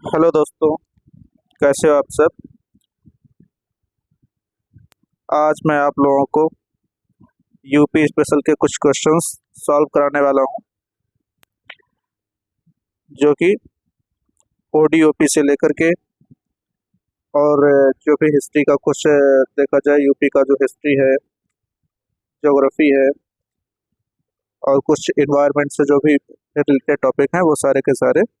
Hello दोस्तों, कैसे हो आप सब। आज मैं आप लोगों को यूपी स्पेशल के कुछ क्वेश्चंस सॉल्व कराने वाला हूं, जो कि ओडीओपी से लेकर के और जो भी हिस्ट्री का कुछ देखा जाए, यूपी का जो हिस्ट्री है, ज्योग्राफी है और कुछ इन्वायरमेंट से जो भी रिलेटेड टॉपिक हैं, वो सारे के सारे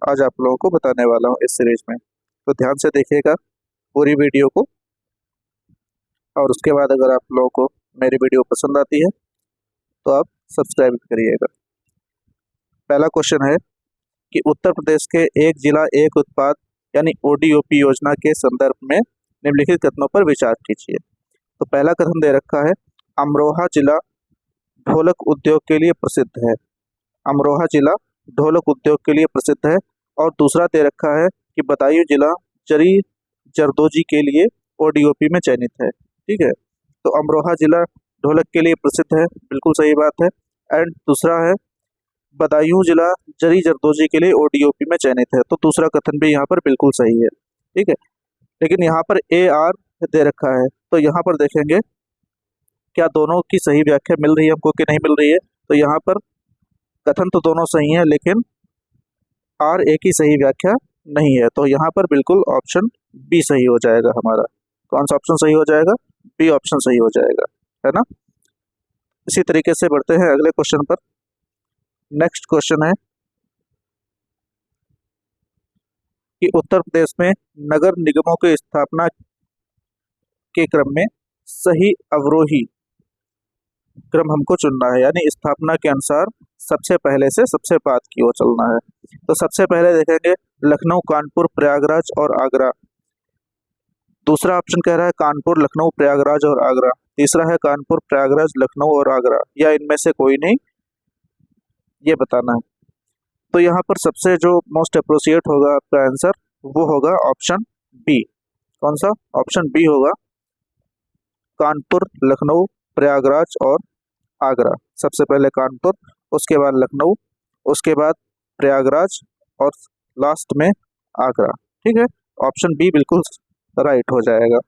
आज आप लोगों को बताने वाला हूं इस सीरीज में। तो ध्यान से देखिएगा पूरी वीडियो को, और उसके बाद अगर आप लोगों को मेरी वीडियो पसंद आती है तो आप सब्सक्राइब करिएगा। पहला क्वेश्चन है कि उत्तर प्रदेश के एक जिला एक उत्पाद यानी ओडीओपी योजना के संदर्भ में निम्नलिखित कथनों पर विचार कीजिए। तो पहला कथन दे रखा है, अमरोहा जिला ढोलक उद्योग के लिए प्रसिद्ध है। अमरोहा जिला ढोलक उद्योग के लिए प्रसिद्ध है। और दूसरा दे रखा है कि बदायूं जिला जरी जरदोजी के लिए ओडीओपी में चयनित है। ठीक है, तो अमरोहा जिला ढोलक के लिए प्रसिद्ध है, बिल्कुल सही बात है। एंड दूसरा है, बदायूं जिला जरी जरदोजी के लिए ओडीओपी में चयनित है, तो दूसरा कथन भी यहाँ पर बिल्कुल सही है। ठीक है, लेकिन यहाँ पर ए आर दे रखा है, तो यहाँ पर देखेंगे क्या दोनों की सही व्याख्या मिल रही है हमको कि नहीं मिल रही है। तो यहाँ पर कथन तो दोनों सही है, लेकिन आर ए की सही व्याख्या नहीं है, तो यहाँ पर बिल्कुल ऑप्शन बी सही हो जाएगा हमारा। कौन सा ऑप्शन सही हो जाएगा? बी ऑप्शन सही हो जाएगा, है ना। इसी तरीके से बढ़ते हैं अगले क्वेश्चन पर। नेक्स्ट क्वेश्चन है कि उत्तर प्रदेश में नगर निगमों की स्थापना के क्रम में सही अवरोही क्रम हमको चुनना है, यानी स्थापना के अनुसार सबसे पहले से सबसे बाद की ओर चलना है। तो सबसे पहले देखेंगे लखनऊ, कानपुर, प्रयागराज और आगरा। दूसरा ऑप्शन कह रहा है कानपुर, लखनऊ, प्रयागराज और आगरा। तीसरा है कानपुर, प्रयागराज, लखनऊ और आगरा, या इनमें से कोई नहीं, ये बताना है। तो यहाँ पर सबसे जो मोस्ट अप्रोप्रिएट होगा आपका आंसर, वो होगा ऑप्शन बी। कौन सा? ऑप्शन बी होगा, कानपुर, लखनऊ, प्रयागराज और आगरा। सबसे पहले कानपुर, उसके बाद लखनऊ, उसके बाद प्रयागराज और लास्ट में आगरा। ठीक है, ऑप्शन बी बिल्कुल राइट हो जाएगा।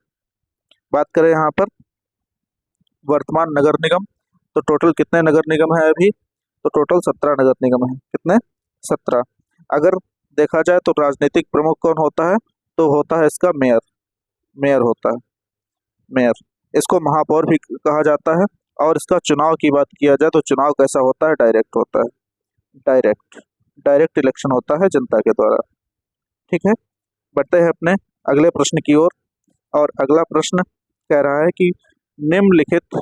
बात करें यहाँ पर वर्तमान नगर निगम, तो टोटल कितने नगर निगम है अभी? तो टोटल 17 नगर निगम है। कितने? 17। अगर देखा जाए तो राजनीतिक प्रमुख कौन होता है? तो होता है इसका मेयर। मेयर होता है, मेयर। इसको महापौर भी कहा जाता है। और इसका चुनाव की बात किया जाए तो चुनाव कैसा होता है? डायरेक्ट होता है। डायरेक्ट डायरेक्ट इलेक्शन होता है जनता के द्वारा। ठीक है, बढ़ते हैं अपने अगले प्रश्न की ओर। और अगला प्रश्न कह रहा है कि निम्नलिखित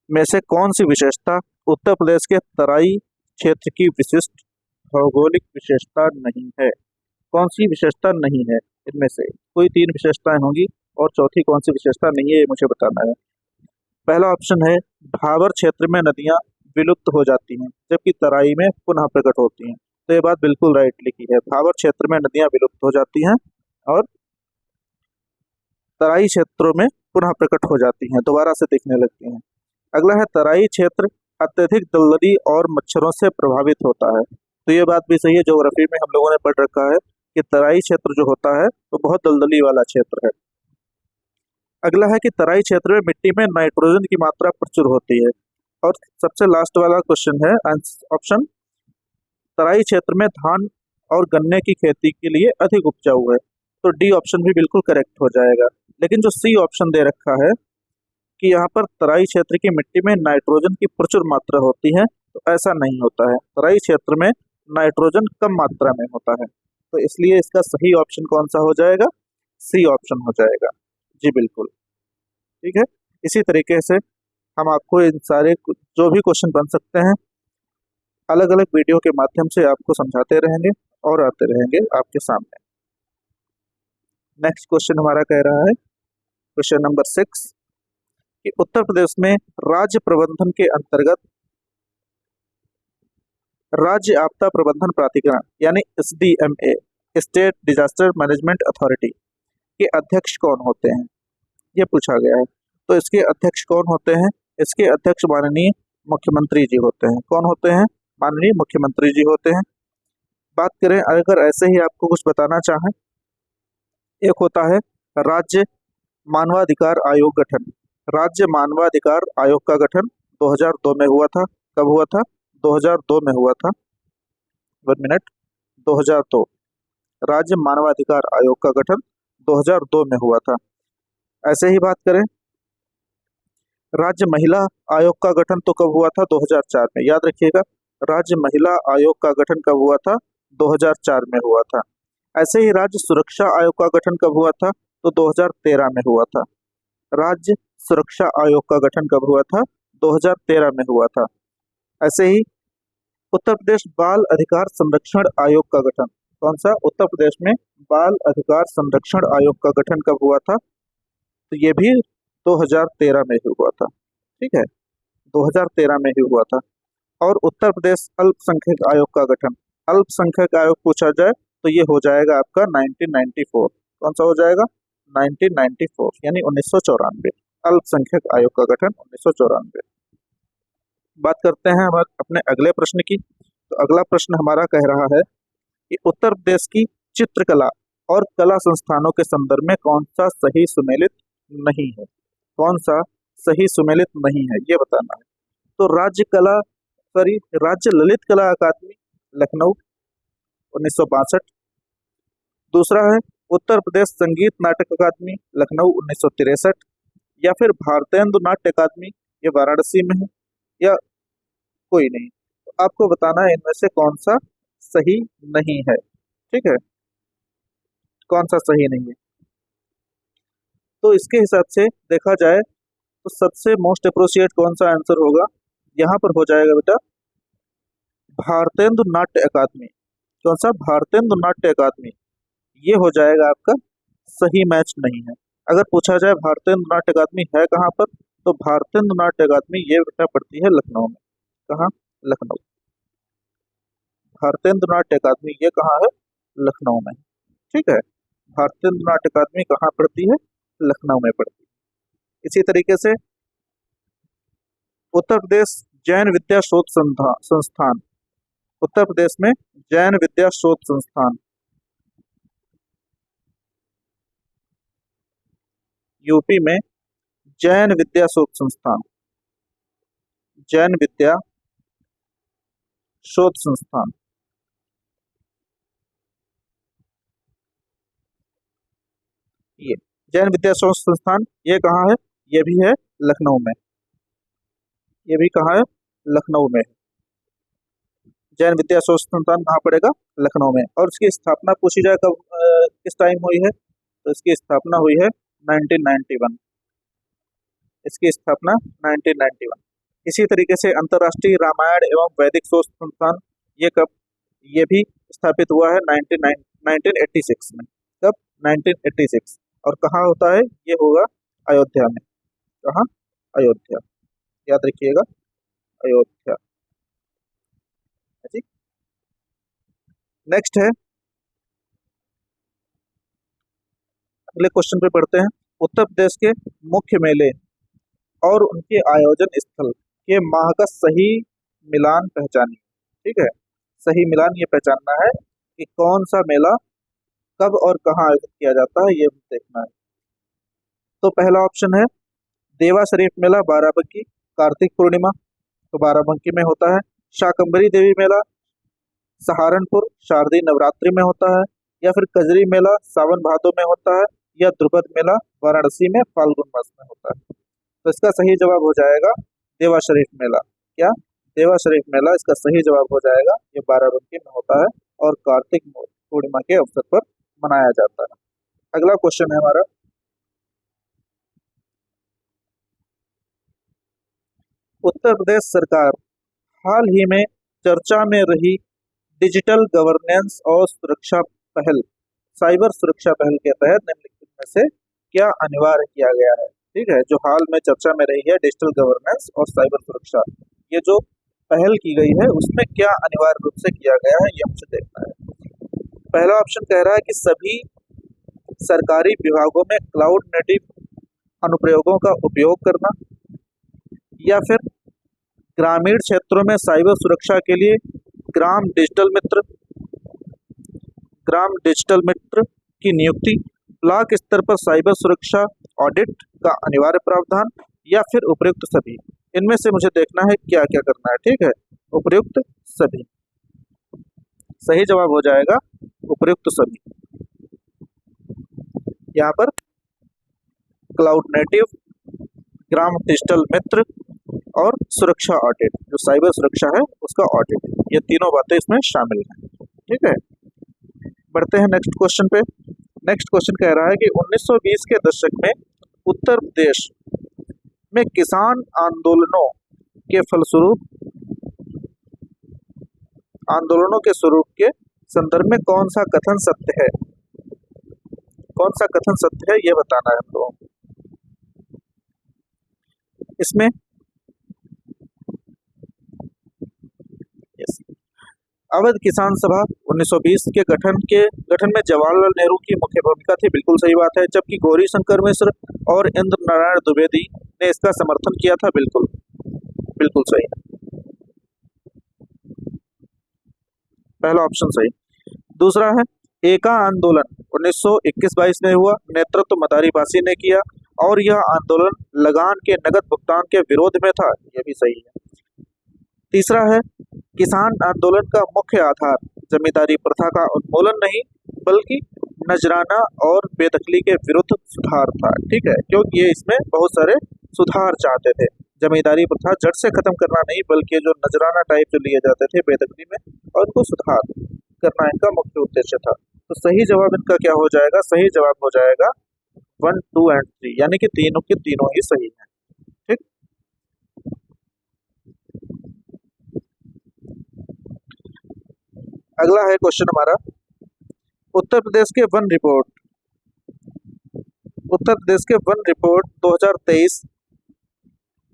में से कौन सी विशेषता उत्तर प्रदेश के तराई क्षेत्र की विशिष्ट भौगोलिक विशेषता नहीं है? कौन सी विशेषता नहीं है? इनमें से कोई तीन विशेषताएं होंगी और चौथी कौन सी विशेषता नहीं है, ये मुझे बताना है। पहला ऑप्शन है भाबर क्षेत्र में नदियां विलुप्त हो जाती हैं जबकि तराई में पुनः प्रकट होती हैं। तो ये बात बिल्कुल राइट लिखी है, भाबर क्षेत्र में नदियां विलुप्त हो जाती हैं और तराई क्षेत्रों में पुनः प्रकट हो जाती हैं, दोबारा से दिखने लगती हैं। अगला है तराई क्षेत्र अत्यधिक दलदली और मच्छरों से प्रभावित होता है। तो ये बात भी सही है, ज्योग्राफी में हम लोगों ने पढ़ रखा है कि तराई क्षेत्र जो होता है वो बहुत दलदली वाला क्षेत्र है। अगला है कि तराई क्षेत्र में मिट्टी में नाइट्रोजन की मात्रा प्रचुर होती है। और सबसे लास्ट वाला क्वेश्चन है ऑप्शन, तराई क्षेत्र में धान और गन्ने की खेती के लिए अधिक उपजाऊ है। तो डी ऑप्शन भी बिल्कुल करेक्ट हो जाएगा। लेकिन जो सी ऑप्शन दे रखा है कि यहाँ पर तराई क्षेत्र की मिट्टी में नाइट्रोजन की प्रचुर मात्रा होती है, तो ऐसा नहीं होता है। तराई क्षेत्र में नाइट्रोजन कम मात्रा में होता है, तो इसलिए इसका सही ऑप्शन कौन सा हो जाएगा? सी ऑप्शन हो जाएगा। जी बिल्कुल, ठीक है। इसी तरीके से हम आपको इन सारे जो भी क्वेश्चन बन सकते हैं अलग अलग वीडियो के माध्यम से आपको समझाते रहेंगे और आते रहेंगे आपके सामने। नेक्स्ट क्वेश्चन हमारा कह रहा है, क्वेश्चन नंबर 6, कि उत्तर प्रदेश में राज्य प्रबंधन के अंतर्गत राज्य आपदा प्रबंधन प्राधिकरण यानी SDMA, state disaster management authority के अध्यक्ष कौन होते हैं? ये पूछा गया है। तो इसके अध्यक्ष कौन होते हैं? इसके अध्यक्ष माननीय मुख्यमंत्री जी होते हैं। कौन होते हैं? माननीय मुख्यमंत्री जी होते हैं। बात करें अगर ऐसे ही आपको कुछ बताना चाहें, एक होता है राज्य मानवाधिकार आयोग गठन। राज्य मानवाधिकार आयोग का गठन 2002 में हुआ था। कब हुआ था? 2002 में हुआ था। 1 मिनट, 2002। राज्य मानवाधिकार आयोग का गठन 2002 में हुआ था। ऐसे ही बात करें राज्य महिला आयोग का गठन तो कब हुआ था? 2004 में। याद रखिएगा, राज्य महिला आयोग का गठन कब हुआ था? 2004 में हुआ था। ऐसे ही राज्य सुरक्षा आयोग का गठन कब हुआ था? तो 2013 में हुआ था। राज्य सुरक्षा आयोग का गठन कब हुआ था? 2013 में हुआ था। ऐसे ही उत्तर प्रदेश बाल अधिकार संरक्षण आयोग का गठन, कौन सा? उत्तर प्रदेश में बाल अधिकार संरक्षण आयोग का गठन कब हुआ था? तो ये भी 2013 में ही हुआ था। ठीक है, 2013 में ही हुआ था। और उत्तर प्रदेश अल्पसंख्यक आयोग का गठन, अल्पसंख्यक आयोग पूछा जाए तो ये हो जाएगा आपका 1994। कौन सा हो जाएगा? 1994 यानी 1994। अल्पसंख्यक आयोग का गठन 1994। बात करते हैं हमारे अपने अगले प्रश्न की। तो अगला प्रश्न हमारा कह रहा है कि उत्तर प्रदेश की चित्रकला और कला संस्थानों के संदर्भ में कौन सा सही सुमेलित नहीं है? कौन सा सही सुमेलित नहीं है, ये बताना है। तो राज्य ललित कला अकादमी लखनऊ 1962। दूसरा है उत्तर प्रदेश संगीत नाटक अकादमी लखनऊ 1963, या फिर भारतेंदु नाट्य अकादमी, ये वाराणसी में है, या कोई नहीं। तो आपको बताना है इनमें से कौन सा सही नहीं है। ठीक है, कौन सा सही नहीं है। तो इसके हिसाब से देखा जाए तो सबसे मोस्ट अप्रोप्रिएट कौन सा आंसर होगा? यहाँ पर हो जाएगा बेटा भारतेंदु नाट्य अकादमी। कौन सा? भारतेंदु नाट्य अकादमी। ये हो जाएगा आपका सही मैच नहीं है। अगर पूछा जाए भारतेंदु नाट्य अकादमी है कहाँ पर, तो भारतेंदु नाट्य अकादमी ये बेटा पड़ती है लखनऊ में। कहाँ? लखनऊ। भारतेंदु नाट्य अकादमी ये कहाँ है? लखनऊ में। ठीक है, भारतेंदु नाट्य अकादमी कहाँ पड़ती है? लखनऊ में पड़ती है। इसी तरीके से उत्तर प्रदेश जैन विद्या शोध संस्थान, उत्तर प्रदेश में जैन विद्या शोध संस्थान, यूपी में जैन विद्या शोध संस्थान, जैन विद्या शोध संस्थान, ये जैन विद्या शोध संस्थान ये कहाँ है? ये भी है लखनऊ में। ये भी कहाँ है? लखनऊ में। जैन विद्या शोध संस्थान कहाँ पड़ेगा? लखनऊ में। और इसकी स्थापना पूछी जाए कब किस टाइम हुई है, तो इसकी स्थापना हुई है 1991। इसकी स्थापना 1991। इसी तरीके से अंतर्राष्ट्रीय रामायण एवं वैदिक शोध संस्थान ये कब? ये भी स्थापित हुआ है 1986 में। कब? 1986। और कहाँ होता है? ये होगा अयोध्या में। कहाँ? अयोध्या। याद रखिएगा, अयोध्या। जी, नेक्स्ट है, अगले क्वेश्चन पे पढ़ते हैं। उत्तर प्रदेश के मुख्य मेले और उनके आयोजन स्थल के माह का सही मिलान पहचानिए। ठीक है, सही मिलान ये पहचानना है कि कौन सा मेला कब और कहाँ आयोजित किया जाता है, ये देखना है। तो पहला ऑप्शन है देवा शरीफ मेला बाराबंकी कार्तिक पूर्णिमा, तो बाराबंकी में होता है। शाकंभरी देवी मेला सहारनपुर शारदीय नवरात्रि में होता है, या फिर कजरी मेला सावन भादो में होता है, या द्रुपद मेला वाराणसी में फाल्गुन मास में होता है। तो इसका सही जवाब हो जाएगा देवा शरीफ मेला। क्या? देवा शरीफ मेला इसका सही जवाब हो जाएगा। ये बाराबंकी में होता है और कार्तिक पूर्णिमा के अवसर पर मनाया जाता है। अगला क्वेश्चन है हमारा, उत्तर प्रदेश सरकार हाल ही में चर्चा में रही डिजिटल गवर्नेंस और सुरक्षा पहल, साइबर सुरक्षा पहल के तहत निम्नलिखित में से क्या अनिवार्य किया गया है? ठीक है, जो हाल में चर्चा में रही है डिजिटल गवर्नेंस और साइबर सुरक्षा, ये जो पहल की गई है उसमें क्या अनिवार्य रूप से किया गया है, ये हमसे देखना है। पहला ऑप्शन कह रहा है कि सभी सरकारी विभागों में क्लाउड नेटिव अनुप्रयोगों का उपयोग करना, या फिर ग्रामीण क्षेत्रों में साइबर सुरक्षा के लिए ग्राम डिजिटल मित्र, ग्राम डिजिटल मित्र की नियुक्ति, ब्लॉक स्तर पर साइबर सुरक्षा ऑडिट का अनिवार्य प्रावधान, या फिर उपयुक्त सभी। इनमें से मुझे देखना है क्या क्या करना है। ठीक है, उपयुक्त सभी। सही जवाब हो जाएगा उपयुक्त सभी। यहाँ पर क्लाउड नेटिव, ग्राम डिजिटल मित्र और सुरक्षा ऑडिट, जो साइबर सुरक्षा है उसका ऑडिट, ये तीनों बातें इसमें शामिल हैं। ठीक है, बढ़ते हैं नेक्स्ट क्वेश्चन पे। नेक्स्ट क्वेश्चन कह रहा है कि 1920 के दशक में उत्तर प्रदेश में किसान आंदोलनों के स्वरूप के संदर्भ में कौन सा कथन सत्य है? कौन सा कथन सत्य है ये बताना है हम लोगों को। इसमें अवध किसान सभा 1920 के गठन में जवाहरलाल नेहरू की मुख्य भूमिका थी, बिल्कुल सही बात है। जबकि गौरी शंकर मिश्र और इंद्र नारायण द्विवेदी ने इसका समर्थन किया था, बिल्कुल बिल्कुल सही, पहला ऑप्शन सही। दूसरा है एका आंदोलन 1921-22 में हुआ, नेतृत्व मदारी बासी ने किया और यह आंदोलन लगान के नगद भुगतान के विरोध में था, यह भी सही है। तीसरा है किसान आंदोलन का मुख्य आधार जमींदारी प्रथा का उन्मूलन नहीं बल्कि नजराना और बेदखली के विरुद्ध सुधार था। ठीक है, क्योंकि ये इसमें बहुत सारे सुधार चाहते थे। जमींदारी प्रथा जड़ से खत्म करना नहीं बल्कि जो नजराना टाइप जो लिए जाते थे बेदखली में, और उनको सुधार करना इनका मुख्य उद्देश्य था। तो सही जवाब इनका क्या हो जाएगा? सही जवाब हो जाएगा 1, 2 और 3, यानी कि तीनों के तीनों ही सही है। ठीक, अगला है क्वेश्चन हमारा, उत्तर प्रदेश के वन रिपोर्ट 2023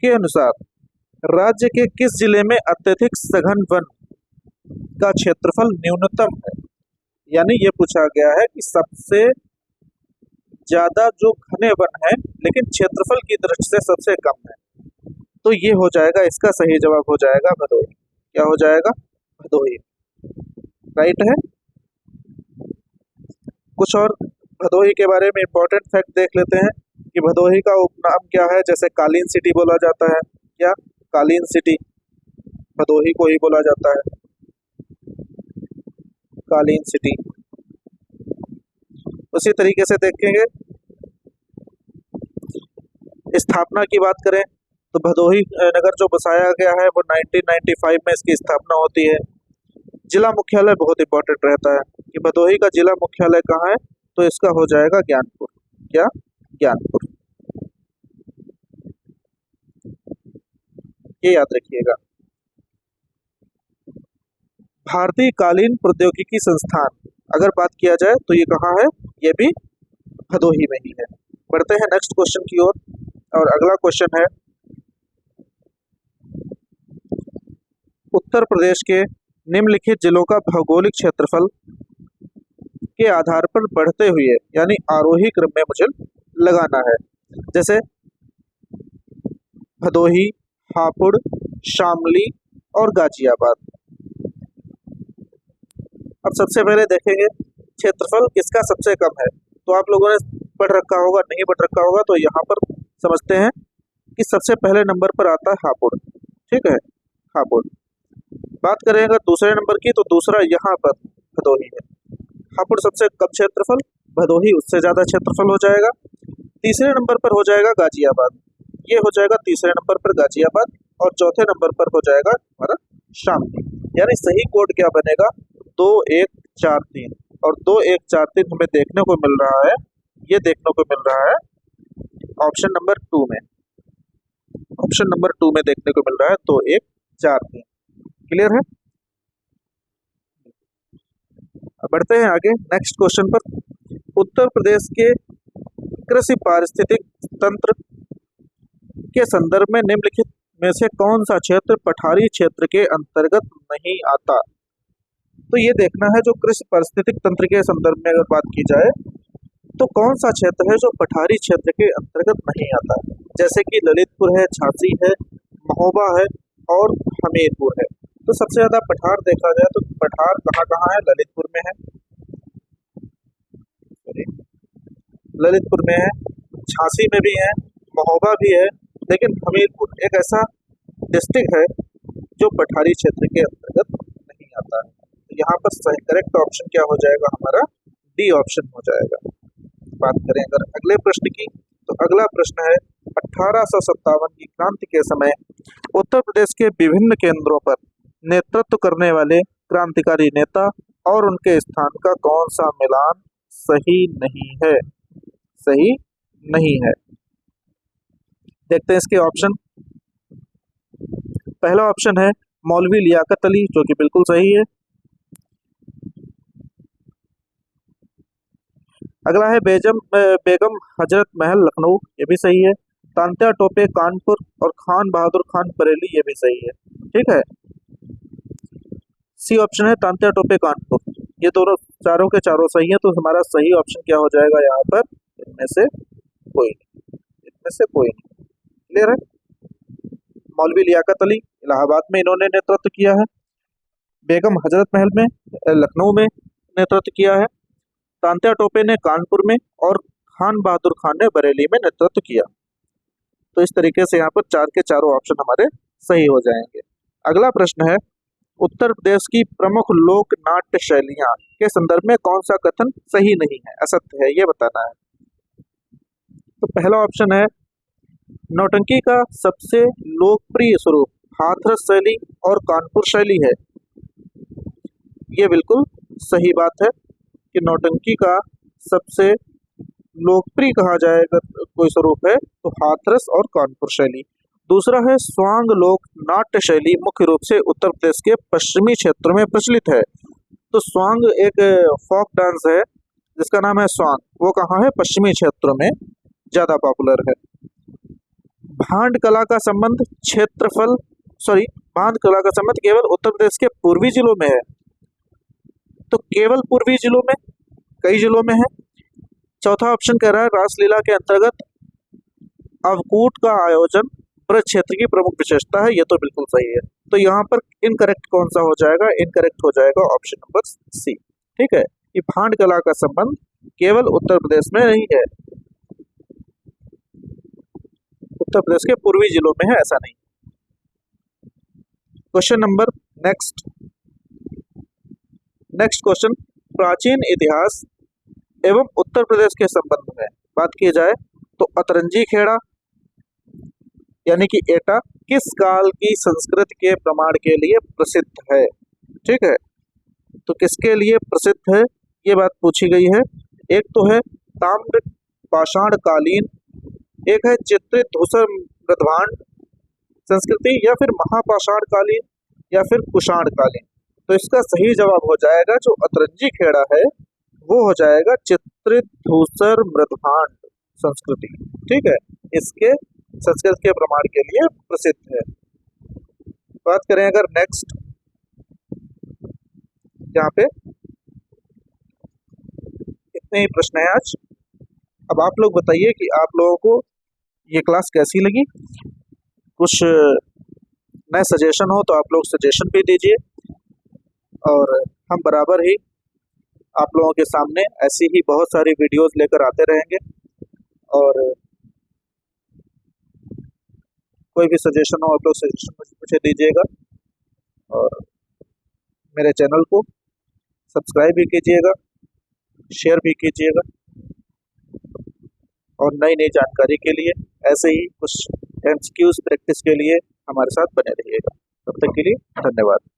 के अनुसार राज्य के किस जिले में अत्यधिक सघन वन का क्षेत्रफल न्यूनतम है? यानी ये पूछा गया है कि सबसे ज्यादा जो घने वन है लेकिन क्षेत्रफल की दृष्टि से सबसे कम है, तो ये हो जाएगा, इसका सही जवाब हो जाएगा भदोही। क्या हो जाएगा? भदोही, राइट है। कुछ और भदोही के बारे में इंपॉर्टेंट फैक्ट देख लेते हैं कि भदोही का उपनाम क्या है। जैसे कालीन सिटी बोला जाता है, क्या कालीन सिटी, भदोही को ही बोला जाता है कालीन सिटी। उसी तरीके से देखेंगे, स्थापना की बात करें तो भदोही नगर जो बसाया गया है वो 1995 में इसकी स्थापना होती है। जिला मुख्यालय बहुत इंपॉर्टेंट रहता है कि भदोही का जिला मुख्यालय कहाँ है, तो इसका हो जाएगा ज्ञानपुर। क्या? ज्ञानपुर, ये याद रखिएगा। भारतीय कालीन प्रौद्योगिकी संस्थान अगर बात किया जाए तो ये कहाँ है? ये भी भदोही में ही है। बढ़ते हैं नेक्स्ट क्वेश्चन की ओर, और अगला क्वेश्चन है, उत्तर प्रदेश के निम्नलिखित जिलों का भौगोलिक क्षेत्रफल के आधार पर बढ़ते हुए यानी आरोही क्रम में मुझे लगाना है। जैसे भदोही, हापुड़, शामली और गाजियाबाद। अब सबसे पहले देखेंगे क्षेत्रफल किसका सबसे कम है, तो आप लोगों ने पढ़ रखा होगा, नहीं पढ़ रखा होगा तो यहाँ पर समझते हैं कि सबसे पहले नंबर पर आता है हापुड़। ठीक है, हापुड़। बात करें अगर दूसरे नंबर की, तो दूसरा यहाँ पर भदोही है। हापुड़ सबसे कम क्षेत्रफल, भदोही उससे ज्यादा क्षेत्रफल हो जाएगा। तीसरे नंबर पर हो जाएगा गाजियाबाद, ये हो जाएगा तीसरे नंबर पर गाजियाबाद, और चौथे नंबर पर हो जाएगा हमारा शामली। यानी सही कोड क्या बनेगा? 2, 1, 4, 3, और 2, 1, 4, 3 हमें देखने को मिल रहा है, ये देखने को मिल रहा है ऑप्शन नंबर 2 में। ऑप्शन नंबर 2 में देखने को मिल रहा है 2, 1, 4, 3। क्लियर है? अब बढ़ते हैं आगे नेक्स्ट क्वेश्चन पर। उत्तर प्रदेश के कृषि पारिस्थितिक तंत्र के संदर्भ में निम्नलिखित में से कौन सा क्षेत्र पठारी क्षेत्र के अंतर्गत नहीं आता? तो ये देखना है, जो कृषि पारिस्थितिक तंत्र के संदर्भ में अगर बात की जाए तो कौन सा क्षेत्र है जो पठारी क्षेत्र के अंतर्गत नहीं आता। जैसे कि ललितपुर है, झांसी है, महोबा है और हमीरपुर है। तो सबसे ज्यादा पठार देखा जाए तो पठार कहाँ कहाँ है? ललितपुर में है, ललितपुर में है, झांसी में भी है, महोबा भी है, लेकिन हमीरपुर एक ऐसा डिस्ट्रिक्ट है जो पठारी क्षेत्र के अंतर्गत नहीं आता है। तो यहाँ पर सही करेक्ट ऑप्शन क्या हो जाएगा हमारा? डी ऑप्शन हो जाएगा। बात करें अगर अगले प्रश्न की, तो अगला प्रश्न है 1857 की क्रांति के समय उत्तर प्रदेश के विभिन्न केंद्रों पर नेतृत्व करने वाले क्रांतिकारी नेता और उनके स्थान का कौन सा मिलान सही नहीं है? सही नहीं है। देखते हैं इसके ऑप्शन। पहला ऑप्शन है मौलवी लियाकत अली, जो कि बिल्कुल सही है। अगला है बेगम हजरत महल लखनऊ, ये भी सही है। तांत्या टोपे कानपुर और खान बहादुर खान बरेली, ये भी सही है। ठीक है, सी ऑप्शन है तांत्या टोपे कानपुर, ये दोनों चारों के चारों सही है। तो हमारा सही ऑप्शन क्या हो जाएगा यहाँ पर? इनमें से कोई नहीं, इनमें से कोई नहीं। क्लियर है? मौलवी लियाकत अली इलाहाबाद में इन्होंने नेतृत्व किया है, बेगम हजरत महल में लखनऊ में नेतृत्व किया है, तांत्या टोपे ने कानपुर में और खान बहादुर खान ने बरेली में नेतृत्व किया। तो इस तरीके से यहाँ पर चार के चारों ऑप्शन हमारे सही हो जाएंगे। अगला प्रश्न है उत्तर प्रदेश की प्रमुख लोक नाट्य शैलियां के संदर्भ में कौन सा कथन सही नहीं है, असत्य है, ये बताना है। तो पहला ऑप्शन है नौटंकी का सबसे लोकप्रिय स्वरूप हाथरस शैली और कानपुर शैली है। ये बिल्कुल सही बात है कि नौटंकी का सबसे लोकप्रिय कहा जाएगा कोई स्वरूप है तो हाथरस और कानपुर शैली। दूसरा है स्वांग लोक नाट्य शैली मुख्य रूप से उत्तर प्रदेश के पश्चिमी क्षेत्रों में प्रचलित है। तो स्वांग एक फोक डांस है जिसका नाम है स्वांग, वो कहाँ है? पश्चिमी क्षेत्रों में ज्यादा पॉपुलर है। भांड कला का संबंध भांड कला का संबंध केवल उत्तर प्रदेश के पूर्वी जिलों में है। तो केवल पूर्वी जिलों में, कई जिलों में है। चौथा ऑप्शन कह रहा है रासलीला के अंतर्गत अवकूट का आयोजन ब्रज क्षेत्र की प्रमुख विशेषता है, ये तो बिल्कुल सही है। तो यहाँ पर इनकरेक्ट कौन सा हो जाएगा? इनकरेक्ट हो जाएगा ऑप्शन नंबर सी। ठीक है, ये भांड कला का संबंध केवल उत्तर प्रदेश में नहीं है, उत्तर प्रदेश के पूर्वी जिलों में है, ऐसा नहीं। क्वेश्चन नंबर नेक्स्ट क्वेश्चन, प्राचीन इतिहास एवं उत्तर प्रदेश के संबंध में बात की जाए तो अतरंजी खेड़ा यानी कि एटा किस काल की संस्कृति के प्रमाण के लिए प्रसिद्ध है? ठीक है, तो किसके लिए प्रसिद्ध है ये बात पूछी गई है। एक तो है ताम्र पाषाण कालीन, एक है चित्रित धूसर मृदभांड संस्कृति, या फिर महापाषाण कालीन, या फिर कुषाण कालीन। तो इसका सही जवाब हो जाएगा जो अतरंजी खेड़ा है वो हो जाएगा चित्रित धूसर मृदभांड संस्कृति। ठीक है, इसके संस्कृत के प्रमाण के लिए प्रसिद्ध है। बात करें अगर नेक्स्ट, यहाँ पे इतने ही प्रश्न है आज। अब आप लोग बताइए कि आप लोगों को ये क्लास कैसी लगी। कुछ नए सजेशन हो तो आप लोग सजेशन भी दीजिए, और हम बराबर ही आप लोगों के सामने ऐसी ही बहुत सारी वीडियोस लेकर आते रहेंगे। और कोई भी सजेशन हो आप लोग सजेशन मुझे दीजिएगा, और मेरे चैनल को सब्सक्राइब भी कीजिएगा, शेयर भी कीजिएगा, और नई नई जानकारी के लिए ऐसे ही कुछ एमसीक्यूज प्रैक्टिस के लिए हमारे साथ बने रहिएगा। तब तक के लिए धन्यवाद।